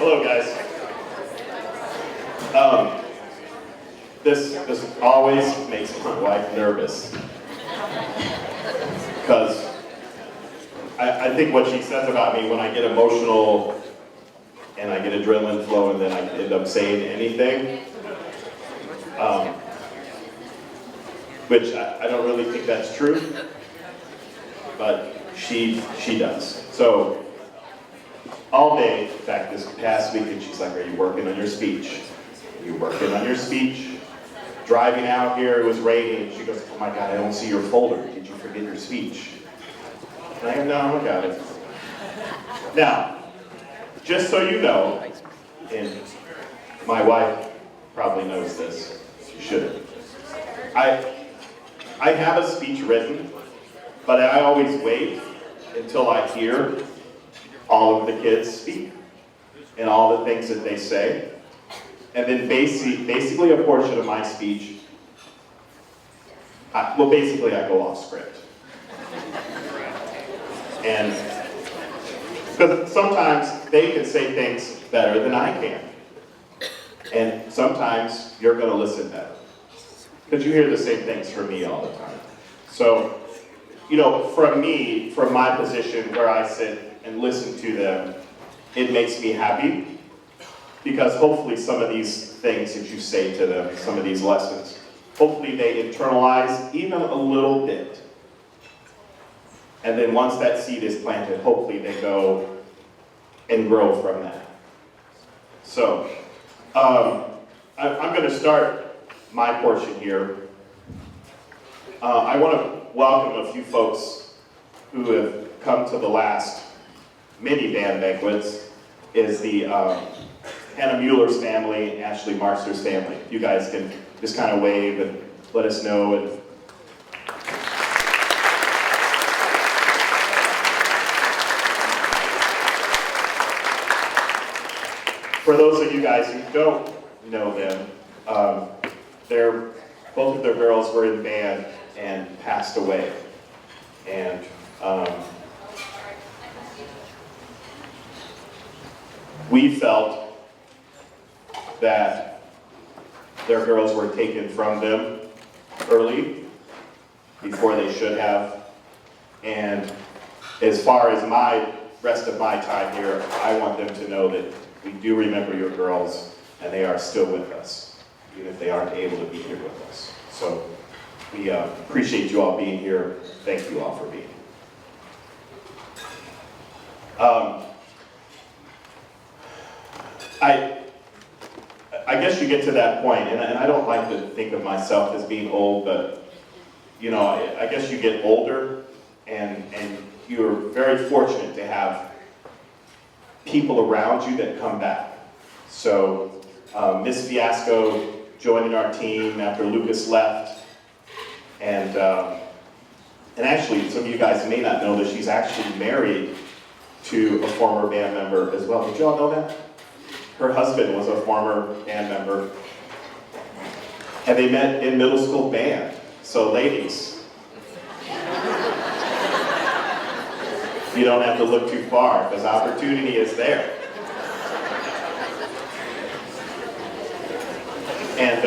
Hello, guys. This always makes my wife nervous because I think what she says about me when I get emotional and I get adrenaline flowing, then I end up saying anything, which I don't really think that's true, but she does. So all day, in fact, this past weekend, she's like, "Are you working on your speech? Are you working on your speech?" Driving out here, it was raining, and she goes, "Oh my God, I don't see your folder. Did you forget your speech?" And I go, "No, I got it." Now, just so you know, and my wife probably knows this, she should. I have a speech written, but I always wait until I hear all of the kids speak and all the things that they say. And then basically a portion of my speech, basically I go off script. And because sometimes they can say things better than I can. And sometimes you're going to listen better. Because you hear the same things from me all the time. So, you know, from my position where I sit and listen to them, it makes me happy. Because hopefully some of these things that you say to them, some of these lessons, hopefully they internalize even a little bit. And then once that seed is planted, hopefully they go and grow from that. So, I'm going to start my portion here. I want to welcome a few folks who have come to the last mini band banquets. Is the Hannah Mueller's family, Ashley Marster's family. You guys can just kind of wave and let us know. And for those of you guys who don't know them, both of their girls were in band and passed away. And we felt that their girls were taken from them early, before they should have. And as far as my rest of my time here, I want them to know that we do remember your girls, and they are still with us, even if they aren't able to be here with us. So we appreciate you all being here. Thank you all for being here. I guess you get to that point, and I don't like to think of myself as being old, but you know, I guess you get older, and you're very fortunate to have people around you that come back. So Miss Fiasco joining our team after Lucas left, and actually some of you guys may not know that she's actually married to a former band member as well. Did you all know that? Her husband was a former band member, and they met in middle school band. So ladies, you don't have to look too far, because opportunity is there. And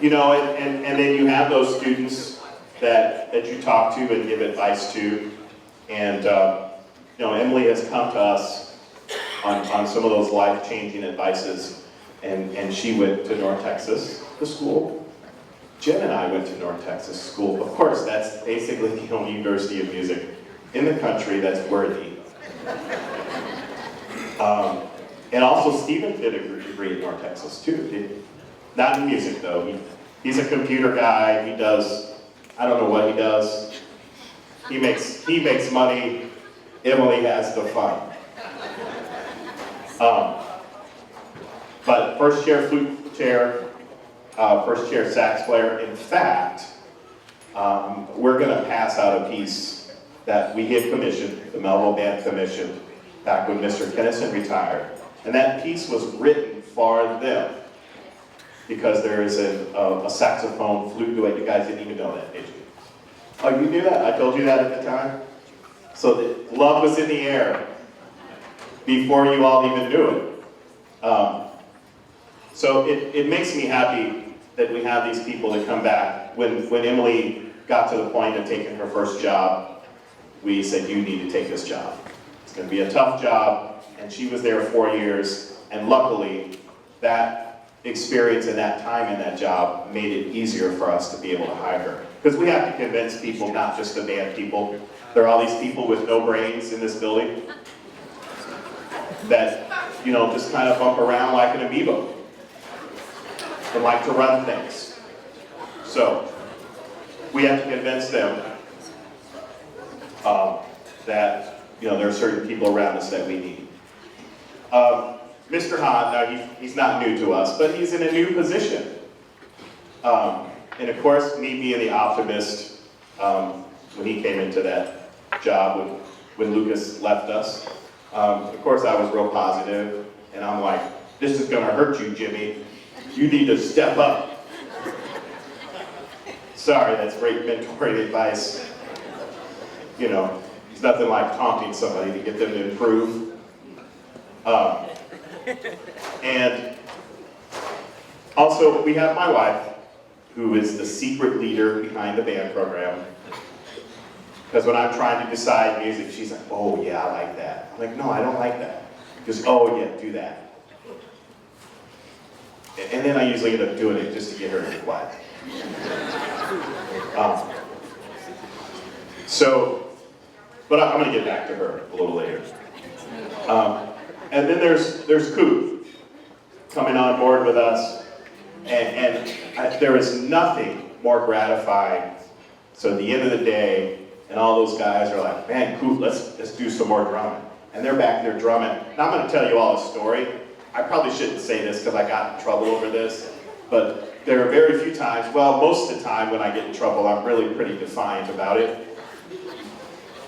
you know, and then you have those students that you talk to and give advice to, and you know, Emily has come to us on some of those life-changing advices, and she went to North Texas, the school. Jen and I went to North Texas school. Of course, that's basically the only university of music in the country that's worthy. And also, Stephen did a degree at North Texas too. Not in music though. He's a computer guy. He does, I don't know what he does. He makes money. Emily has the fun. But first chair flute chair, first chair sax player. In fact, we're going to pass out a piece that we had commissioned, the Melville Band commissioned, back when Mr. Kennison retired. And that piece was written for them, because there is a saxophone flute duet. You guys didn't even know that, did you? Oh, you knew that? I told you that at the time? So the love was in the air. before you all even knew it. So it makes me happy that we have these people that come back. When Emily got to the point of taking her first job, we said, you need to take this job. It's going to be a tough job, and she was there 4 years, and luckily, that experience and that time in that job made it easier for us to be able to hire her. Because we have to convince people, not just the band people. There are all these people with no brains in this building that, you know, just kind of bump around like an amoeba and like to run things. So, we have to convince them that, you know, there are certain people around us that we need. Mr. Hahn, now he's not new to us, but he's in a new position. And of course, me being the optimist, when he came into that job, when Lucas left us, of course I was real positive, and I'm like, this is gonna hurt you, Jimmy. You need to step up. Sorry, that's great mentoring advice. You know, it's nothing like taunting somebody to get them to improve. And also, we have my wife, who is the secret leader behind the band program. Because when I'm trying to decide music, she's like, oh yeah, I like that. I'm like, no, I don't like that. Just, oh yeah, do that. And then I usually end up doing it just to get her to be quiet. But I'm going to get back to her a little later. And then there's Coop coming on board with us, and there is nothing more gratifying. So at the end of the day, and all those guys are like, man, Coop, let's do some more drumming. And they're back there drumming. Now I'm going to tell you all a story. I probably shouldn't say this because I got in trouble over this, but there are very few times, well, most of the time when I get in trouble, I'm really pretty defiant about it.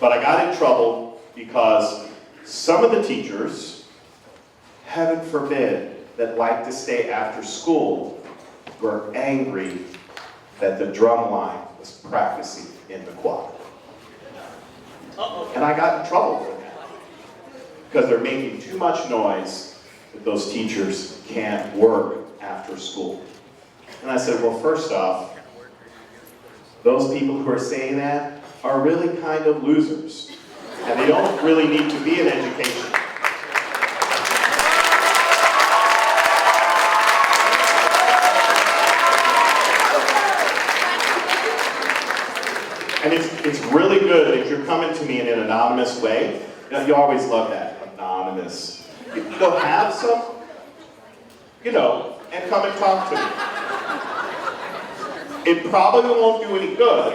But I got in trouble because some of the teachers, heaven forbid, that like to stay after school were angry that the drum line was practicing in the choir. And I got in trouble for that because they're making too much noise that those teachers can't work after school. And I said, well, first off, those people who are saying that are really kind of losers. And they don't really need to be in education. And it's really good if you're coming to me in an anonymous way. You always love that, anonymous. Go have some, and come and talk to me. It probably won't do any good,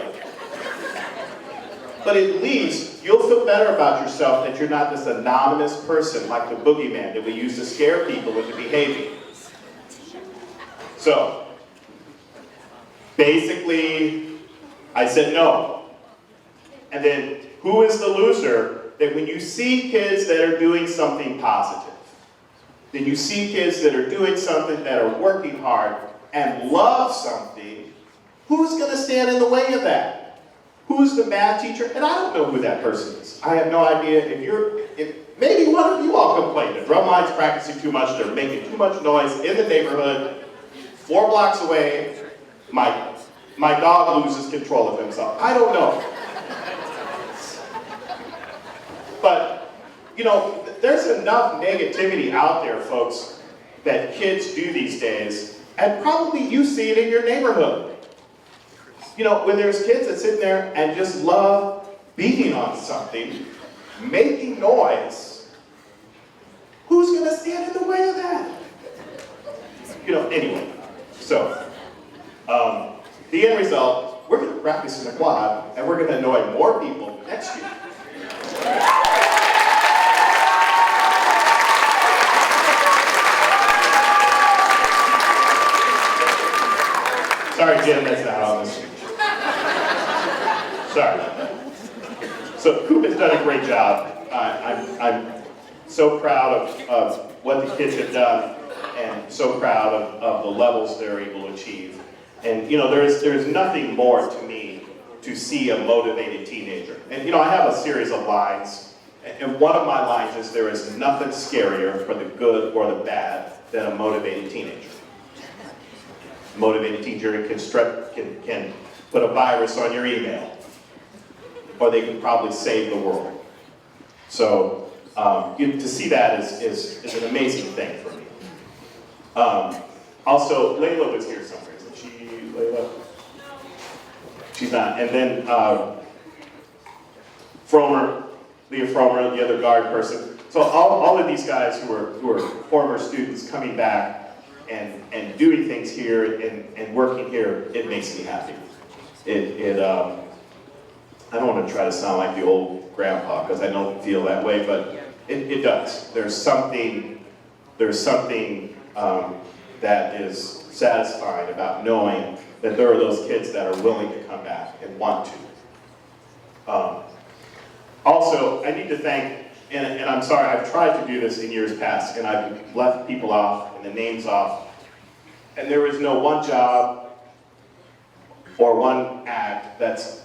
but at least you'll feel better about yourself that you're not this anonymous person like the boogeyman that we use to scare people into behaving. So, basically, I said no. And then, who is the loser that when you see kids that are doing something positive, then you see kids that are doing something, that are working hard, and love something, who's going to stand in the way of that? Who's the bad teacher? And I don't know who that person is. I have no idea. If maybe one of you all complain. The drum line's practicing too much, they're making too much noise in the neighborhood, 4 blocks away, my dog loses control of himself. I don't know. But, there's enough negativity out there, folks, that kids do these days, and probably you see it in your neighborhood. When there's kids that sit there and just love beating on something, making noise, who's going to stand in the way of that? Anyway, so, the end result, we're going to practice in the quad, and we're going to annoy more people next year. Sorry, Jim, that's not on the speech. Sorry. So Coop has done a great job. I'm so proud of what the kids have done, and so proud of the levels they're able to achieve. And there's nothing more to me to see a motivated teenager. And I have a series of lines And one of my lines is, there is nothing scarier for the good or the bad than a motivated teenager. A motivated teenager can put a virus on your email, or they can probably save the world. So to see that is an amazing thing for me. Also, Layla was here somewhere. Isn't she, Layla? She's not. And then Fromer, Leah Fromer, the other guard person. So all of these guys who are former students coming back and doing things here and working here, it makes me happy. I don't want to try to sound like the old grandpa, because I don't feel that way, but it does. There's something that is satisfying about knowing that there are those kids that are willing to come back and want to. Also, I need to thank, and I'm sorry, I've tried to do this in years past, and I've left people off and the names off, and there is no one job or one act that's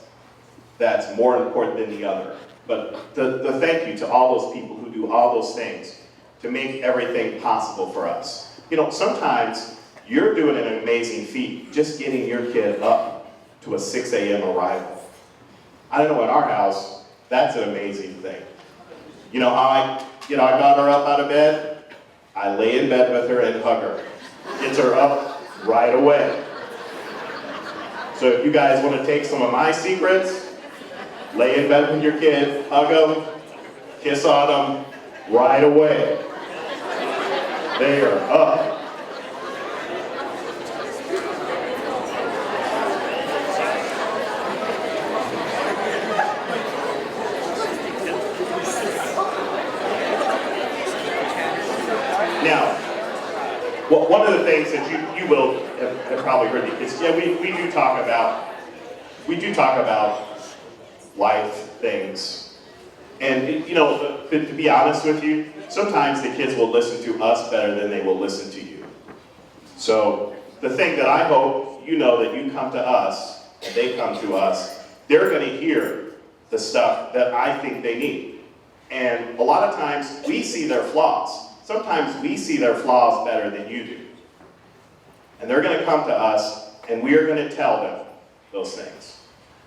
more important than the other. But the thank you to all those people who do all those things to make everything possible for us. You know, sometimes you're doing an amazing feat just getting your kid up to a 6 a.m. arrival. I don't know, in our house, that's an amazing thing. You know how I got her up out of bed? I lay in bed with her and hug her. Gets her up right away. So if you guys want to take some of my secrets, lay in bed with your kid, hug them, kiss on them, right away. They are up. Now, one of the things that you will have probably heard is, yeah, we do talk about life things, and you know, to be honest with you, sometimes the kids will listen to us better than they will listen to you. So the thing that I hope you know, that you come to us and they come to us, they're going to hear the stuff that I think they need. And a lot of times we see their flaws. Sometimes we see their flaws better than you do. And they're going to come to us, and we are going to tell them those things.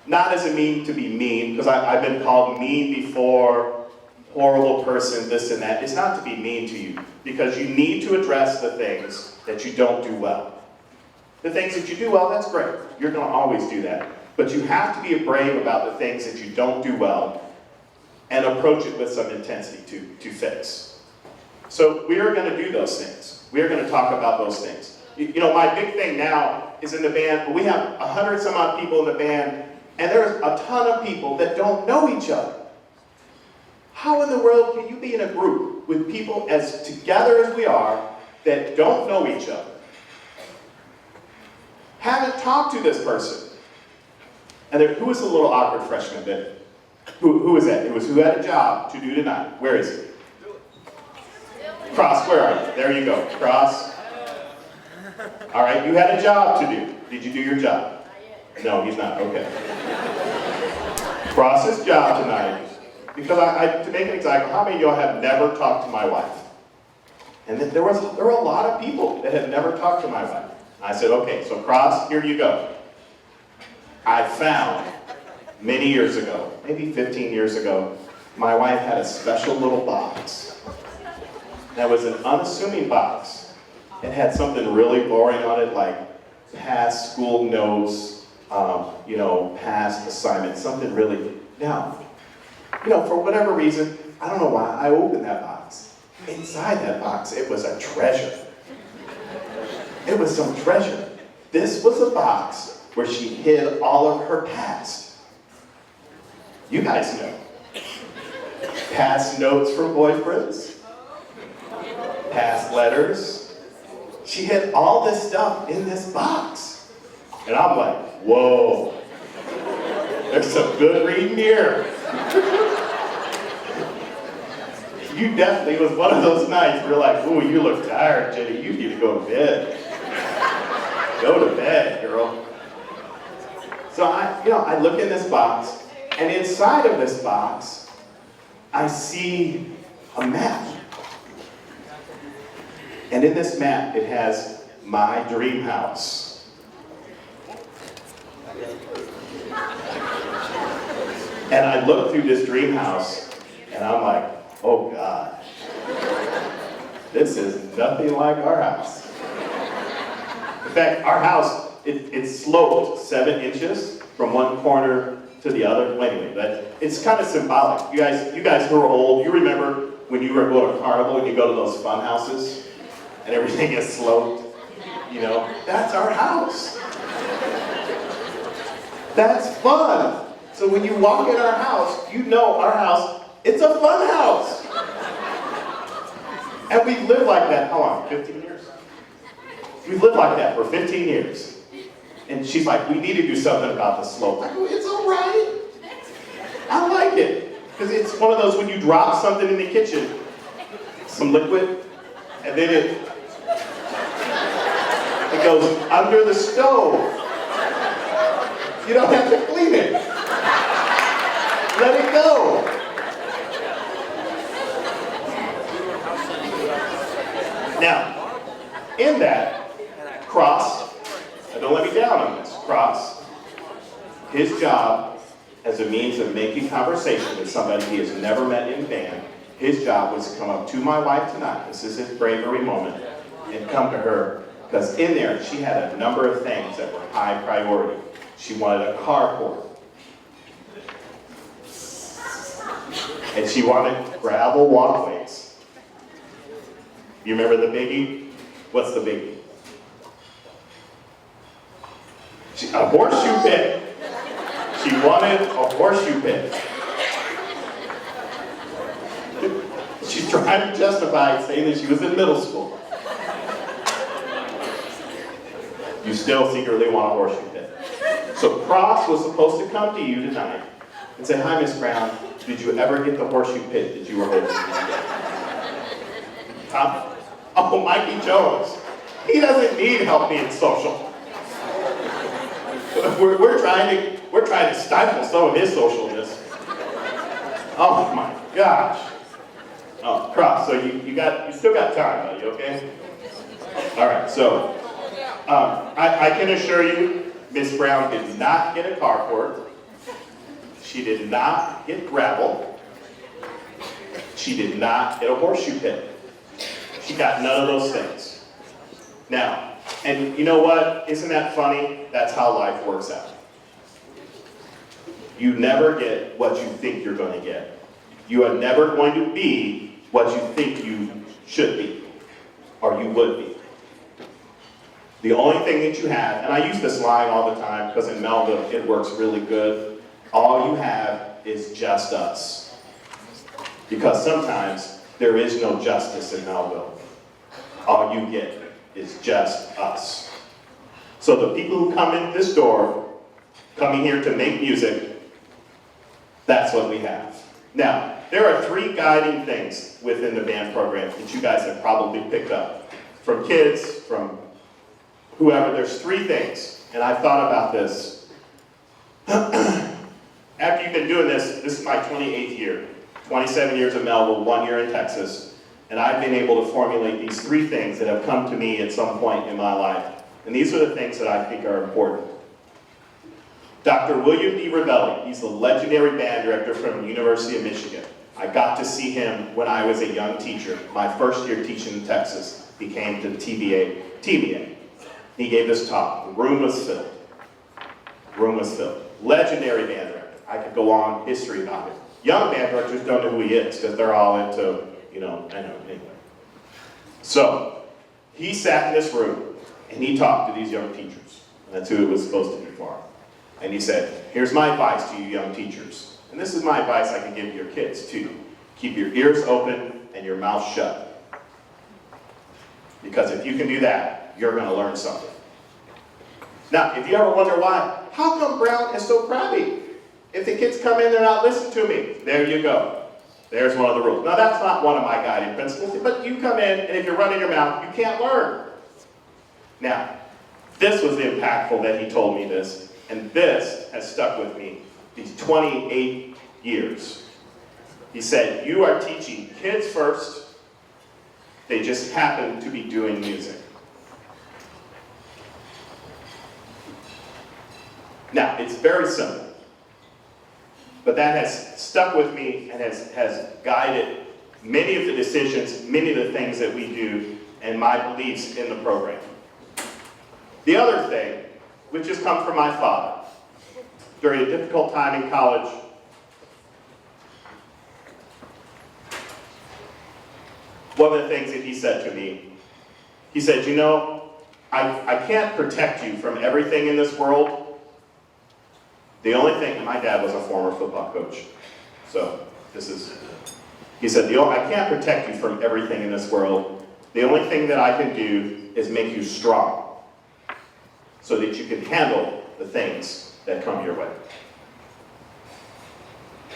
Not as a mean to be mean, because I've been called mean before, horrible person, this and that. It's not to be mean to you, because you need to address the things that you don't do well. The things that you do well, that's great. You're going to always do that. But you have to be brave about the things that you don't do well and approach it with some intensity to fix. So we are going to do those things. We are going to talk about those things. You know, my big thing now is in the band, we have 100 some odd people in the band, and there's a ton of people that don't know each other. How in the world can you be in a group with people as together as we are that don't know each other? Haven't talked to this person. And who was the little awkward freshman that, who was that? It was who had a job to do tonight. Where is he? Cross, where are you? There you go. Cross. All right, you had a job to do. Did you do your job? No, he's not. Okay. Cross's job tonight, because to make an example, how many of y'all have never talked to my wife? And then there were a lot of people that had never talked to my wife. I said, okay, so Cross, here you go. I found many years ago, maybe 15 years ago, my wife had a special little box. That was an unassuming box. It had something really boring on it, like past school notes, past assignments, something really. Now, for whatever reason, I don't know why, I opened that box. Inside that box, it was a treasure. It was some treasure. This was a box where she hid all of her past. You guys know. Past notes from boyfriends. Past letters. She hid all this stuff in this box. And I'm like, whoa. There's some good reading here. You definitely was one of those nights where you're like, ooh, you look tired, Jenny. You need to go to bed. Go to bed, girl. So I look in this box, and inside of this box I see a map. And in this map, it has my dream house. And I look through this dream house, and I'm like, oh God, this is nothing like our house. In fact, our house, it's sloped 7 inches from one corner to the other. Well, anyway, but it's kind of symbolic. You guys who are old, you remember when you were going to Carnival and you go to those fun houses and everything is sloped? You know, that's our house. That's fun. So when you walk in our house, you know our house, it's a fun house. And we've lived like that, how long, 15 years? We've lived like that for 15 years. And she's like, we need to do something about the slope. I go, it's all right. I like it. Because it's one of those when you drop something in the kitchen, some liquid, and then it goes under the stove. You don't have to clean it. Let it go. Now, in that, Cross, don't let me down on this, Cross, his job as a means of making conversation with somebody he has never met in band, his job was to come up to my wife tonight, this is his bravery moment, and come to her, because in there she had a number of things that were high priority. She wanted a carport. And she wanted gravel walkways. You remember the biggie? What's the biggie? A horseshoe pit. She wanted a horseshoe pit. She's trying to justify saying that she was in middle school. You still secretly want a horseshoe pit. So Cross was supposed to come to you tonight and say, hi, Miss Brown, did you ever get the horseshoe pit that you were hoping to get? Huh? Oh, Mikey Jones. He doesn't need help being social. We're trying to stifle some of his socialness. Oh my gosh. Oh, Cross, so you still got time, buddy, okay? All right, so I can assure you, Miss Brown did not get a carport. She did not get gravel. She did not get a horseshoe pit. She got none of those things. Now, and you know what? Isn't that funny? That's how life works out. You never get what you think you're going to get. You are never going to be what you think you should be, or you would be. The only thing that you have, and I use this line all the time because in Melville it works really good, all you have is just us. Because sometimes there is no justice in Melville. All you get is just us. So the people who come in this door, coming here to make music, that's what we have. Now, there are 3 guiding things within the band program that you guys have probably picked up. From kids, from whoever, there's 3 things. And I thought about this. After you've been doing this is my 28th year. 27 years in Melville, 1 year in Texas. And I've been able to formulate these 3 things that have come to me at some point in my life. And these are the things that I think are important. Dr. William D. Ravelli, he's the legendary band director from the University of Michigan. I got to see him when I was a young teacher. My first year teaching in Texas, he came to TBA. He gave this talk. The room was filled. Room was filled. Legendary band director. I could go on history about it. Young band directors don't know who he is because they're all into, anyway. So, he sat in this room and he talked to these young teachers. And that's who it was supposed to be for. And he said, here's my advice to you young teachers. And this is my advice I can give your kids too. Keep your ears open and your mouth shut. Because if you can do that, you're going to learn something. Now, if you ever wonder why, how come Brown is so crabby? If the kids come in, they're not listening to me. There you go. There's one of the rules. Now, that's not one of my guiding principles, but you come in, and if you're running your mouth, you can't learn. Now, this was impactful that he told me this, and this has stuck with me these 28 years. He said, you are teaching kids first. They just happen to be doing music. Now, it's very simple, but that has stuck with me and has guided many of the decisions, many of the things that we do, and my beliefs in the program. The other thing, which has come from my father, during a difficult time in college, one of the things that he said to me, he said, you know, I can't protect you from everything in this world. The only thing, and my dad was a former football coach, so he said, I can't protect you from everything in this world. The only thing that I can do is make you strong so that you can handle the things that come your way.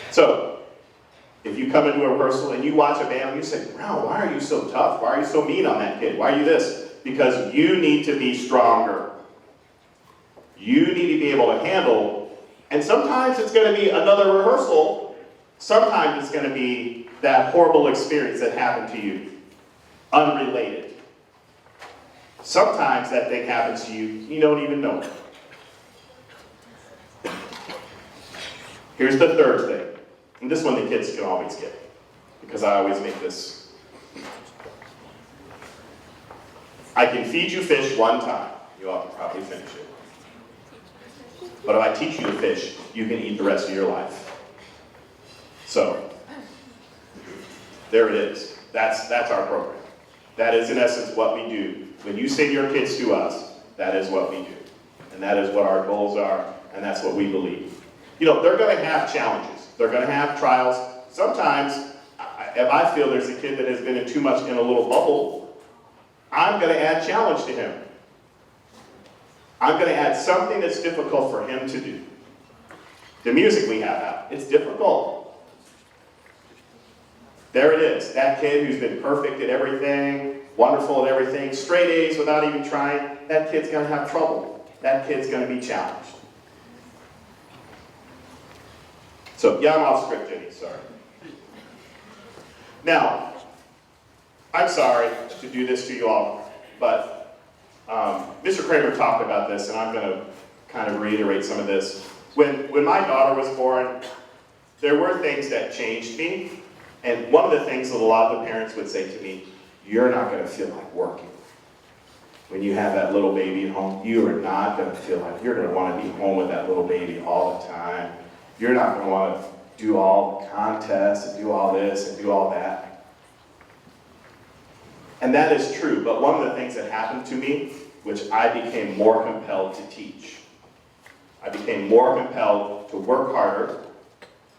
So, if you come into a rehearsal and you watch a band and you say, wow, why are you so tough? Why are you so mean on that kid? Why are you this? Because you need to be stronger. You need to be able to handle. And sometimes it's going to be another rehearsal. Sometimes it's going to be that horrible experience that happened to you, unrelated. Sometimes that thing happens to you, you don't even know it. Here's the third thing. And this one the kids can always get, because I always make this. I can feed you fish one time. You ought to probably finish it. But if I teach you to fish, you can eat the rest of your life. So, there it is. That's our program. That is, in essence, what we do. When you send your kids to us, that is what we do. And that is what our goals are, and that's what we believe. You know, they're going to have challenges. They're going to have trials. Sometimes, if I feel there's a kid that has been in too much in a little bubble, I'm going to add challenge to him. I'm going to add something that's difficult for him to do. The music we have out, it's difficult. There it is. That kid who's been perfect at everything, wonderful at everything, straight A's without even trying, that kid's going to have trouble. That kid's going to be challenged. So, yeah, I'm off script, Jenny, sorry. Now, I'm sorry to do this to you all, but Mr. Kramer talked about this, and I'm going to kind of reiterate some of this. When my daughter was born, there were things that changed me, and one of the things that a lot of the parents would say to me, you're not going to feel like working. When you have that little baby at home, you are not going to feel like you're going to want to be home with that little baby all the time. You're not going to want to do all the contests and do all this and do all that. And that is true, but one of the things that happened to me, which I became more compelled to teach. I became more compelled to work harder,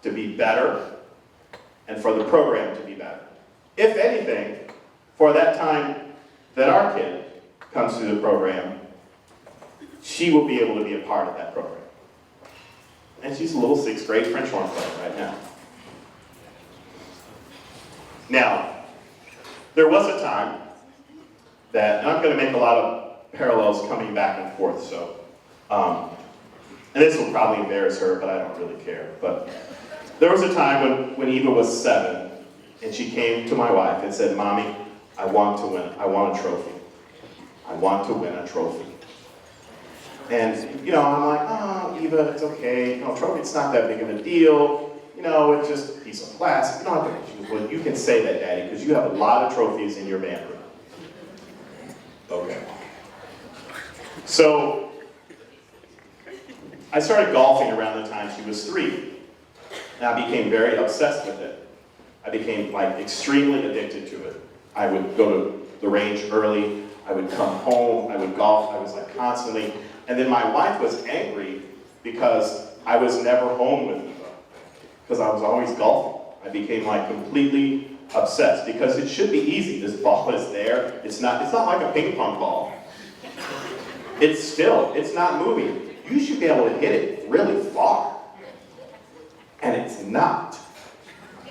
to be better, and for the program to be better. If anything, for that time that our kid comes through the program, she will be able to be a part of that program. And she's a little 6th grade French horn player right now. Now, there was a time that, and I'm going to make a lot of parallels coming back and forth, so, and this will probably embarrass her, but I don't really care. But there was a time when Eva was 7, and she came to my wife and said, Mommy, I want to win, I want a trophy. I want to win a trophy. And, you know, I'm like, oh, Eva, it's okay. You know, trophy, it's not that big of a deal. You know, it's just a piece of plastic. You don't have to, well, you can say that, Daddy, because you have a lot of trophies in your band room. Okay. So, I started golfing around the time she was 3. And I became very obsessed with it. I became, like, extremely addicted to it. I would go to the range early. I would come home. I would golf. I was, like, constantly. And then my wife was angry because I was never home with Eva, because I was always golfing. I became like completely obsessed because it should be easy. This ball is there. It's not like a ping pong ball. It's still, it's not moving. You should be able to hit it really far. And it's not.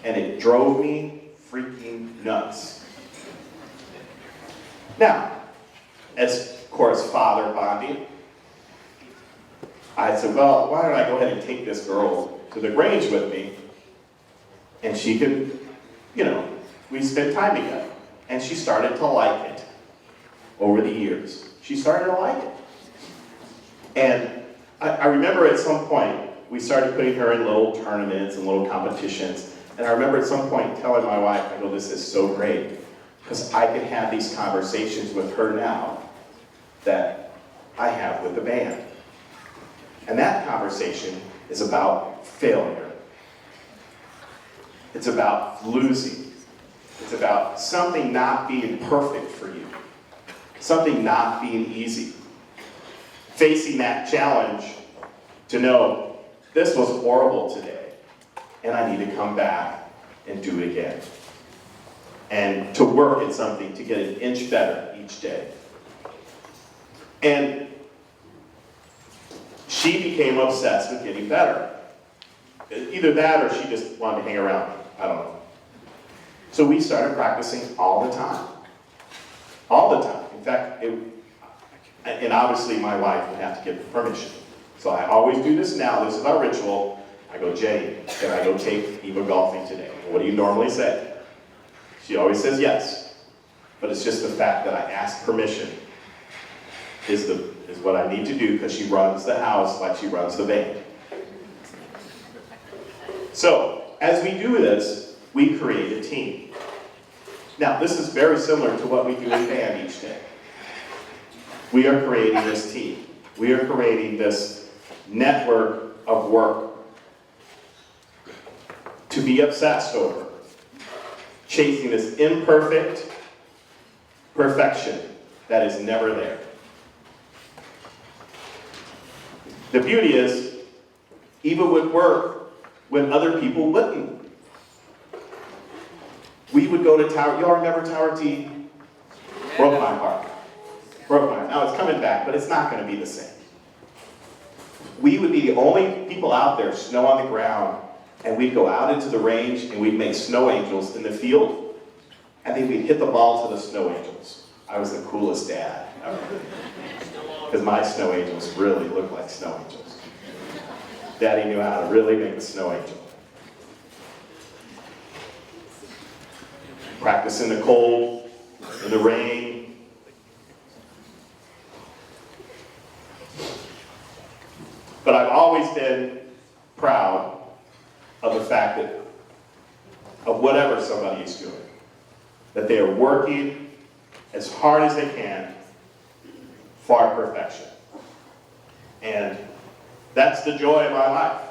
And it drove me freaking nuts. Now, as of course father bonding, I said, well, why don't I go ahead and take this girl to the range with me? And she could, we spent time together. And she started to like it over the years. She started to like it. And I remember at some point, we started putting her in little tournaments and little competitions. And I remember at some point telling my wife, I go, this is so great. Because I can have these conversations with her now that I have with the band. And that conversation is about failure. It's about losing. It's about something not being perfect for you. Something not being easy. Facing that challenge to know this was horrible today, and I need to come back and do it again. And to work at something to get an inch better each day. And she became obsessed with getting better. Either that or she just wanted to hang around. I don't know. So we started practicing all the time. All the time. In fact, and obviously my wife would have to give permission. So I always do this now. This is our ritual. I go, Jenny, can I go take Eva golfing today? What do you normally say? She always says yes. But it's just the fact that I ask permission is what I need to do, because she runs the house like she runs the band. So, as we do this, we create a team. Now, this is very similar to what we do in band each day. We are creating this team. We are creating this network of work to be obsessed over, chasing this imperfect perfection that is never there. The beauty is, Eva would work when other people wouldn't. We would go to Tower, y'all remember Tower T? Broke my heart. Broke my heart. Now it's coming back, but it's not going to be the same. We would be the only people out there, snow on the ground, and we'd go out into the range and we'd make snow angels in the field, and then we'd hit the ball to the snow angels. I was the coolest dad ever. Because my snow angels really look like snow angels. Daddy knew how to really make a snow angel. Practice in the cold, in the rain. But I've always been proud of the fact that, of whatever somebody is doing, that they are working as hard as they can for perfection. And that's the joy of my life.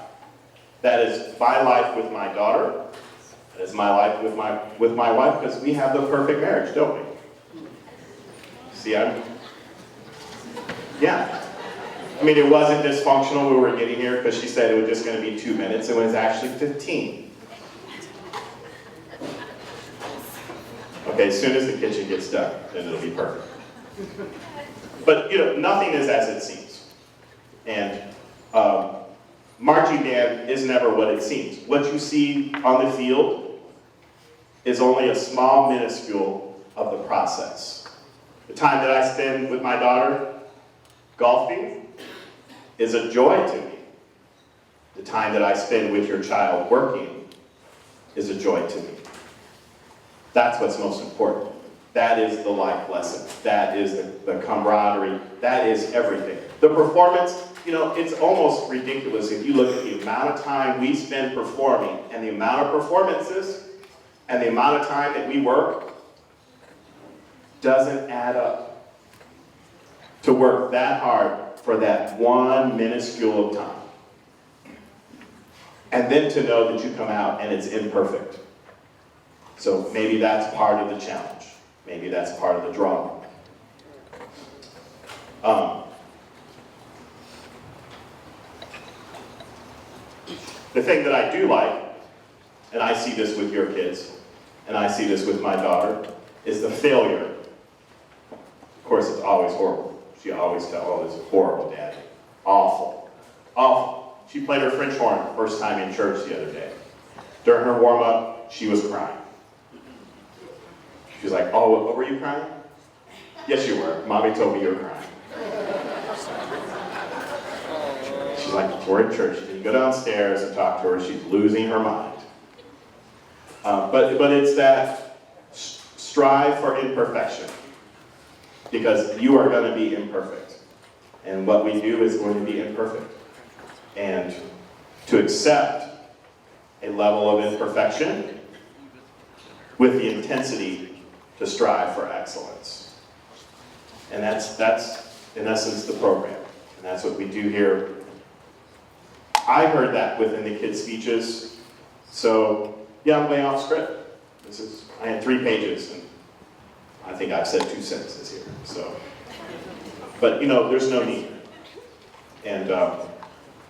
That is my life with my daughter. That is my life with my wife, because we have the perfect marriage, don't we? See, yeah. I mean, it wasn't dysfunctional when we were getting here, because she said it was just going to be 2 minutes. It was actually 15. Okay, as soon as the kitchen gets done, then it'll be perfect. But, nothing is as it seems. And marching band is never what it seems. What you see on the field is only a small minuscule of the process. The time that I spend with my daughter golfing is a joy to me. The time that I spend with your child working is a joy to me. That's what's most important. That is the life lesson. That is the camaraderie. That is everything. The performance, it's almost ridiculous if you look at the amount of time we spend performing and the amount of performances and the amount of time that we work doesn't add up to work that hard for that one minuscule of time. And then to know that you come out and it's imperfect. So maybe that's part of the challenge. Maybe that's part of the drama. The thing that I do like, and I see this with your kids, and I see this with my daughter, is the failure. Of course, it's always horrible. She always tells, oh, this is horrible, Daddy. Awful. Awful. She played her French horn first time in church the other day. During her warm-up, she was crying. She was like, oh, what were you crying? Yes, you were. Mommy told me you were crying. She's like, we're in church. Can you go downstairs and talk to her? She's losing her mind. But it's that strive for imperfection, because you are going to be imperfect. And what we do is going to be imperfect. And to accept a level of imperfection with the intensity to strive for excellence. And that's in essence the program. And that's what we do here. I heard that within the kids' speeches. So yeah, I'm way off script. I had 3 pages, and I think I've said 2 sentences here. So, but there's no need. And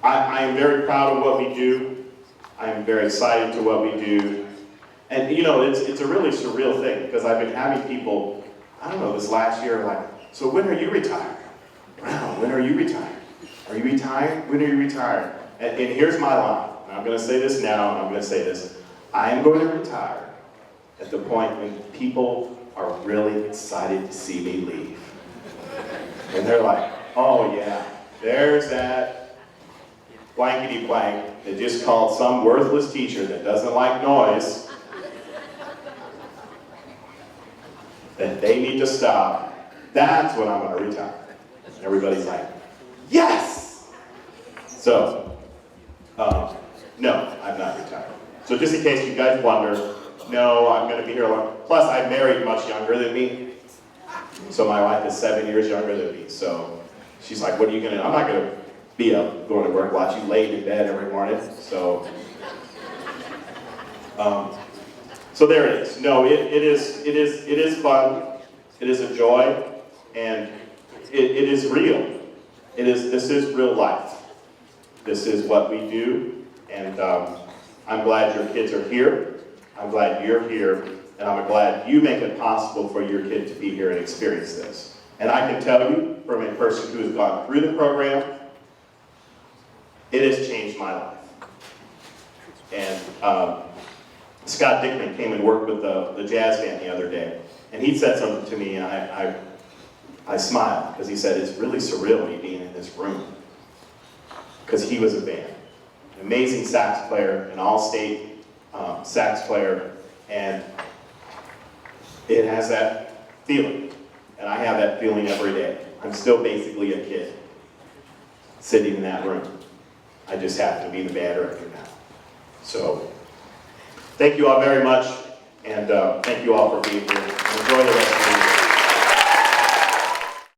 I am very proud of what we do. I am very excited to what we do. And it's a really surreal thing, because I've been having people, I don't know, this last year, like, so when are you retired? Wow, when are you retired? Are you retired? When are you retired? And here's my line. And I'm going to say this now, and I'm going to say this. I am going to retire at the point when people are really excited to see me leave. And they're like, oh yeah, there's that blankety blank that just called some worthless teacher that doesn't like noise, that they need to stop. That's when I'm going to retire. And everybody's like, yes! So, no, I'm not retired. So just in case you guys wonder, no, I'm going to be here long. Plus, I married much younger than me. So my wife is 7 years younger than me. So she's like, what are you going to do? I'm not going to be up going to work, watch you laid in bed every morning. So there it is. No, it is fun. It is a joy, and it is real. This is real life. This is what we do, and I'm glad your kids are here. I'm glad you're here, and I'm glad you make it possible for your kid to be here and experience this. And I can tell you, from a person who has gone through the program, it has changed my life. And Scott Dickman came and worked with the jazz band the other day, and he said something to me, and I smiled, because he said, it's really surreal me being in this room. Because he was a band. An amazing sax player, an all-state sax player, and it has that feeling. And I have that feeling every day. I'm still basically a kid sitting in that room. I just happen to be the band director now. So, thank you all very much, and thank you all for being here. Enjoy the rest of the week.